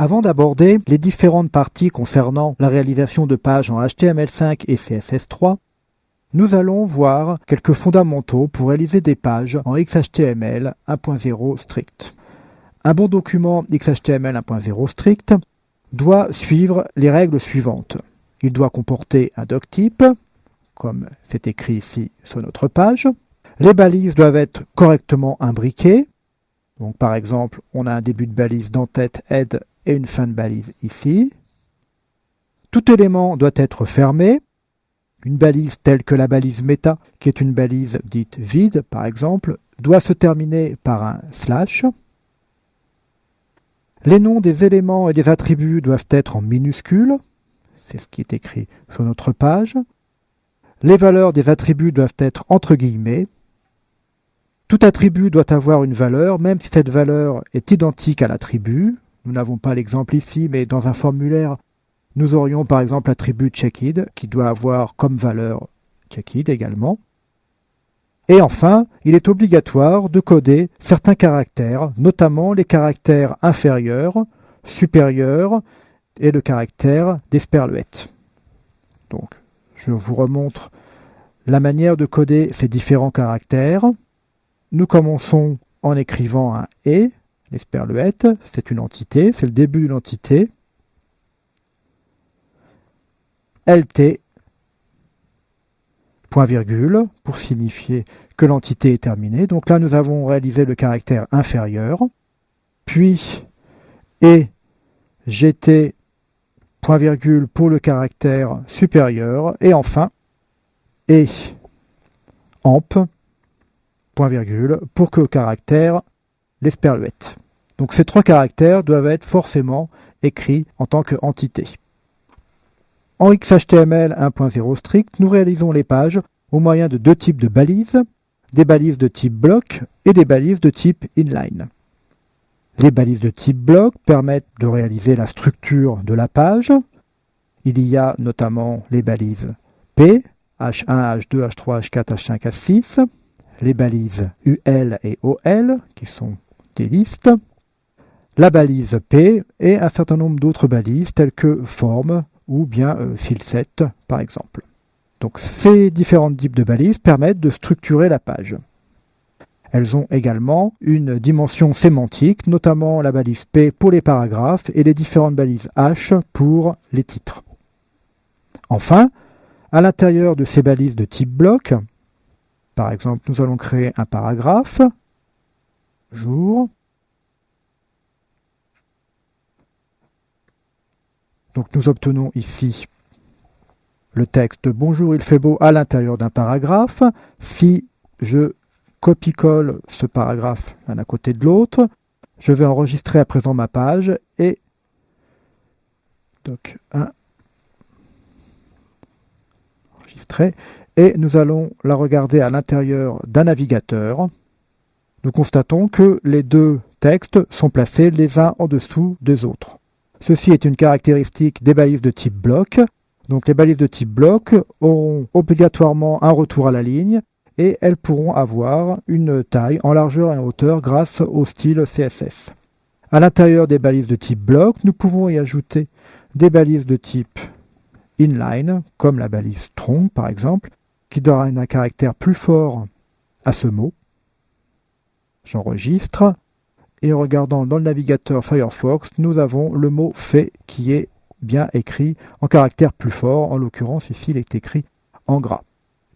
Avant d'aborder les différentes parties concernant la réalisation de pages en HTML5 et CSS3, nous allons voir quelques fondamentaux pour réaliser des pages en XHTML 1.0 strict. Un bon document XHTML 1.0 strict doit suivre les règles suivantes. Il doit comporter un doctype, comme c'est écrit ici sur notre page. Les balises doivent être correctement imbriquées. Donc, par exemple, on a un début de balise d'entête head et une fin de balise ici. Tout élément doit être fermé. Une balise telle que la balise méta, qui est une balise dite vide, par exemple, doit se terminer par un slash. Les noms des éléments et des attributs doivent être en minuscules. C'est ce qui est écrit sur notre page. Les valeurs des attributs doivent être entre guillemets. Tout attribut doit avoir une valeur, même si cette valeur est identique à l'attribut. Nous n'avons pas l'exemple ici, mais dans un formulaire, nous aurions par exemple l'attribut checkid, qui doit avoir comme valeur checkid également. Et enfin, il est obligatoire de coder certains caractères, notamment les caractères inférieurs, supérieurs et le caractère d'Esperluette. Donc, je vous remontre la manière de coder ces différents caractères. Nous commençons en écrivant un « et », l'Esperluette, c'est une entité, c'est le début d'une entité. LT, point virgule, pour signifier que l'entité est terminée. Donc là, nous avons réalisé le caractère inférieur. Puis, et GT, point virgule, pour le caractère supérieur. Et enfin, et amp, point virgule, pour que le caractère l'esperluette. Donc ces trois caractères doivent être forcément écrits en tant qu'entité. En XHTML 1.0 strict, nous réalisons les pages au moyen de deux types de balises, des balises de type bloc et des balises de type inline. Les balises de type bloc permettent de réaliser la structure de la page. Il y a notamment les balises P, H1, H2, H3, H4, H5, H6, les balises UL et OL, qui sont des listes, la balise P et un certain nombre d'autres balises telles que form ou bien filset par exemple. Donc ces différents types de balises permettent de structurer la page. Elles ont également une dimension sémantique, notamment la balise P pour les paragraphes et les différentes balises H pour les titres. Enfin, à l'intérieur de ces balises de type bloc, par exemple, nous allons créer un paragraphe, jour. Donc nous obtenons ici le texte « Bonjour, il fait beau » à l'intérieur d'un paragraphe. Si je copie-colle ce paragraphe l'un à côté de l'autre, je vais enregistrer à présent ma page et donc enregistrer. Et nous allons la regarder à l'intérieur d'un navigateur. Nous constatons que les deux textes sont placés les uns en dessous des autres. Ceci est une caractéristique des balises de type bloc. Donc les balises de type bloc auront obligatoirement un retour à la ligne et elles pourront avoir une taille en largeur et en hauteur grâce au style CSS. À l'intérieur des balises de type bloc, nous pouvons y ajouter des balises de type inline, comme la balise tronc par exemple, qui donne un caractère plus fort à ce mot. J'enregistre. Et en regardant dans le navigateur Firefox, nous avons le mot fait qui est bien écrit en caractère plus fort. En l'occurrence, ici, il est écrit en gras.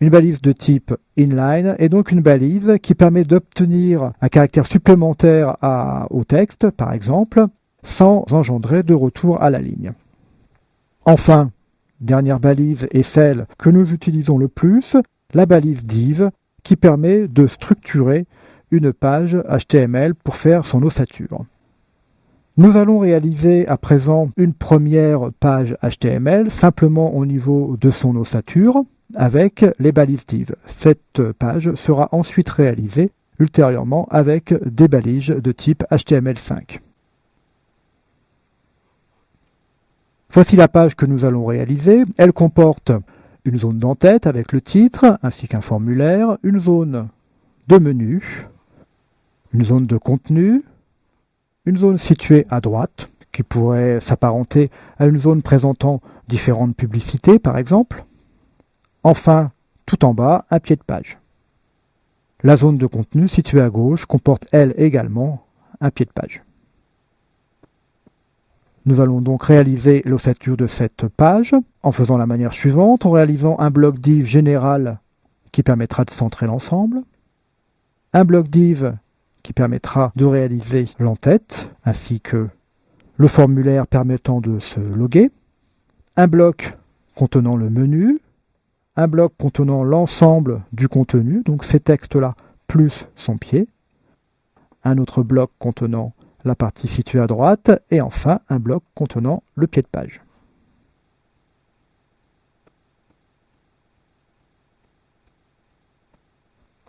Une balise de type inline est donc une balise qui permet d'obtenir un caractère supplémentaire au texte, par exemple, sans engendrer de retour à la ligne. Enfin, dernière balise est celle que nous utilisons le plus, la balise div, qui permet de structurer une page HTML pour faire son ossature. Nous allons réaliser à présent une première page HTML simplement au niveau de son ossature avec les balises div. Cette page sera ensuite réalisée ultérieurement avec des balises de type HTML5. Voici la page que nous allons réaliser. Elle comporte une zone d'entête avec le titre ainsi qu'un formulaire, une zone de menu, une zone de contenu, une zone située à droite qui pourrait s'apparenter à une zone présentant différentes publicités, par exemple. Enfin, tout en bas, un pied de page. La zone de contenu située à gauche comporte, elle également, un pied de page. Nous allons donc réaliser l'ossature de cette page en faisant la manière suivante, en réalisant un bloc div général qui permettra de centrer l'ensemble, un bloc div qui permettra de réaliser l'entête, ainsi que le formulaire permettant de se loguer, un bloc contenant le menu, un bloc contenant l'ensemble du contenu, donc ces textes-là plus son pied, un autre bloc contenant la partie située à droite, et enfin un bloc contenant le pied de page.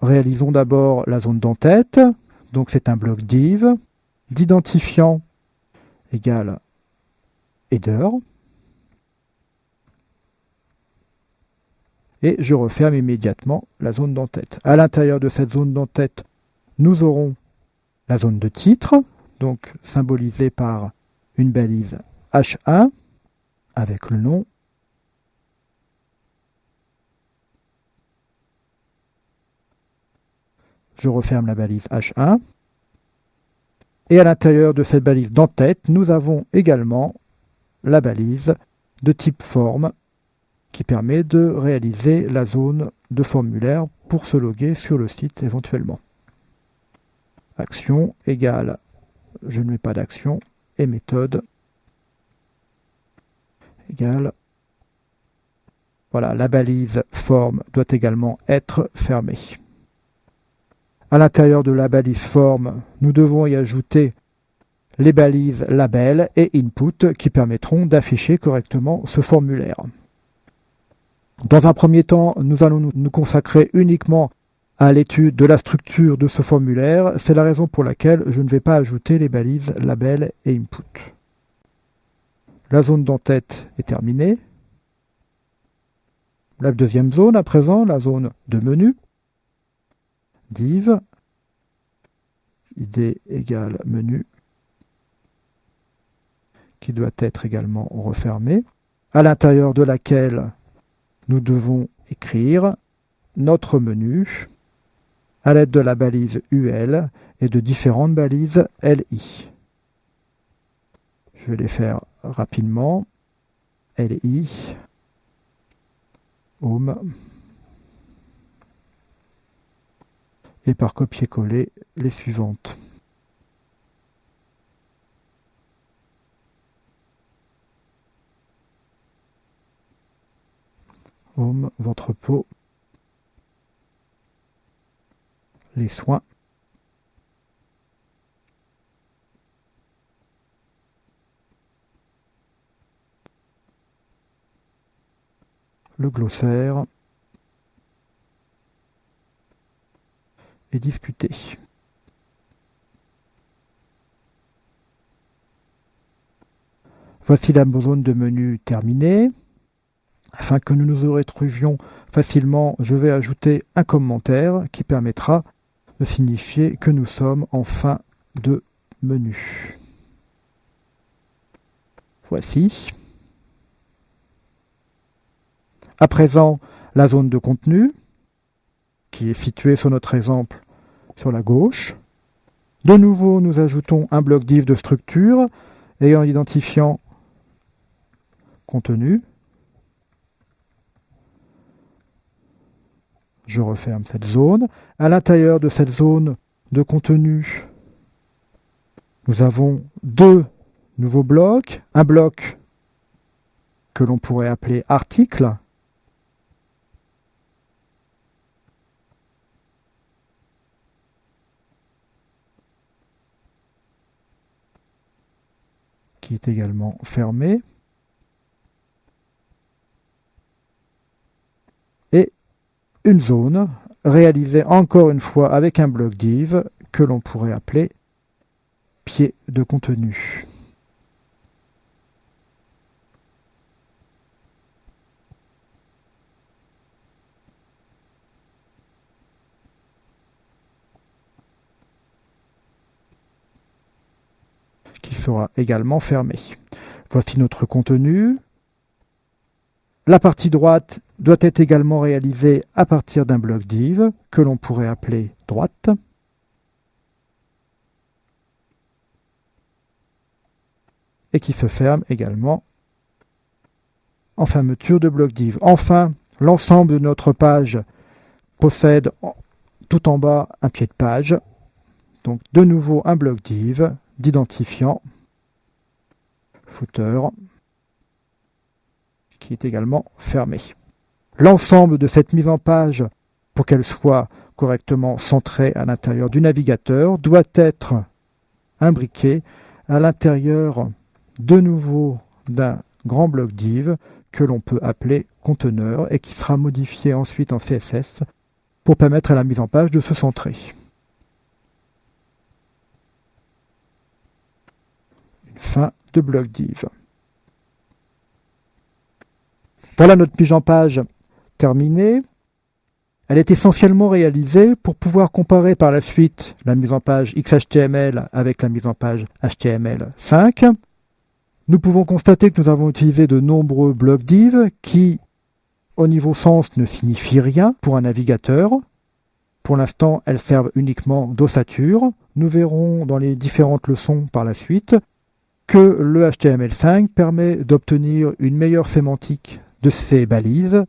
Réalisons d'abord la zone d'entête, donc c'est un bloc div, d'identifiant égale header, et je referme immédiatement la zone d'entête. À l'intérieur de cette zone d'entête, nous aurons la zone de titre, donc symbolisée par une balise H1 avec le nom. Je referme la balise H1. Et à l'intérieur de cette balise d'entête, nous avons également la balise de type forme qui permet de réaliser la zone de formulaire pour se loguer sur le site éventuellement. Action égale, je ne mets pas d'action, et méthode égale, voilà, la balise forme doit également être fermée. À l'intérieur de la balise forme, nous devons y ajouter les balises label et input qui permettront d'afficher correctement ce formulaire. Dans un premier temps, nous allons nous consacrer uniquement à l'étude de la structure de ce formulaire. C'est la raison pour laquelle je ne vais pas ajouter les balises label et input. La zone d'entête est terminée. La deuxième zone à présent, la zone de menu. Div, id égale menu, qui doit être également refermée, à l'intérieur de laquelle nous devons écrire notre menu à l'aide de la balise UL et de différentes balises LI. Je vais les faire rapidement. LI, Home, et par copier-coller les suivantes. Home, votre peau, les soins, le glossaire et discuter. Voici la zone de menu terminée. Afin que nous nous retrouvions facilement, je vais ajouter un commentaire qui permettra de signifier que nous sommes en fin de menu. Voici. À présent, la zone de contenu, qui est située sur notre exemple sur la gauche. De nouveau, nous ajoutons un bloc div de structure ayant l'identifiant contenu. Je referme cette zone. À l'intérieur de cette zone de contenu, nous avons deux nouveaux blocs. Un bloc que l'on pourrait appeler article, qui est également fermé. Et une zone réalisée encore une fois avec un bloc div que l'on pourrait appeler pied de contenu. Qui sera également fermé. Voici notre contenu. La partie droite doit être également réalisée à partir d'un bloc div que l'on pourrait appeler droite. Et qui se ferme également en fermeture de bloc div. Enfin, l'ensemble de notre page possède tout en bas un pied de page. Donc de nouveau un bloc div d'identifiant footer qui est également fermé. L'ensemble de cette mise en page, pour qu'elle soit correctement centrée à l'intérieur du navigateur, doit être imbriqué à l'intérieur de nouveau d'un grand bloc div que l'on peut appeler conteneur et qui sera modifié ensuite en CSS pour permettre à la mise en page de se centrer. Une fin de bloc div. Voilà notre mise en page terminée. Elle est essentiellement réalisée pour pouvoir comparer par la suite la mise en page XHTML avec la mise en page HTML5. Nous pouvons constater que nous avons utilisé de nombreux blocs div qui, au niveau sens, ne signifient rien pour un navigateur. Pour l'instant, elles servent uniquement d'ossature. Nous verrons dans les différentes leçons par la suite que le HTML5 permet d'obtenir une meilleure sémantique de ces balises,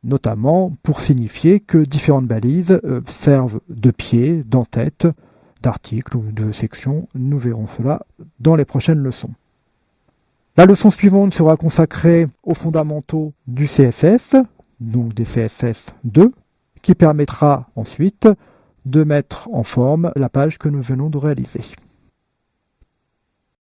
notamment pour signifier que différentes balises servent de pied, d'entête, d'article ou de section. Nous verrons cela dans les prochaines leçons. La leçon suivante sera consacrée aux fondamentaux du CSS, donc des CSS2, qui permettra ensuite de mettre en forme la page que nous venons de réaliser.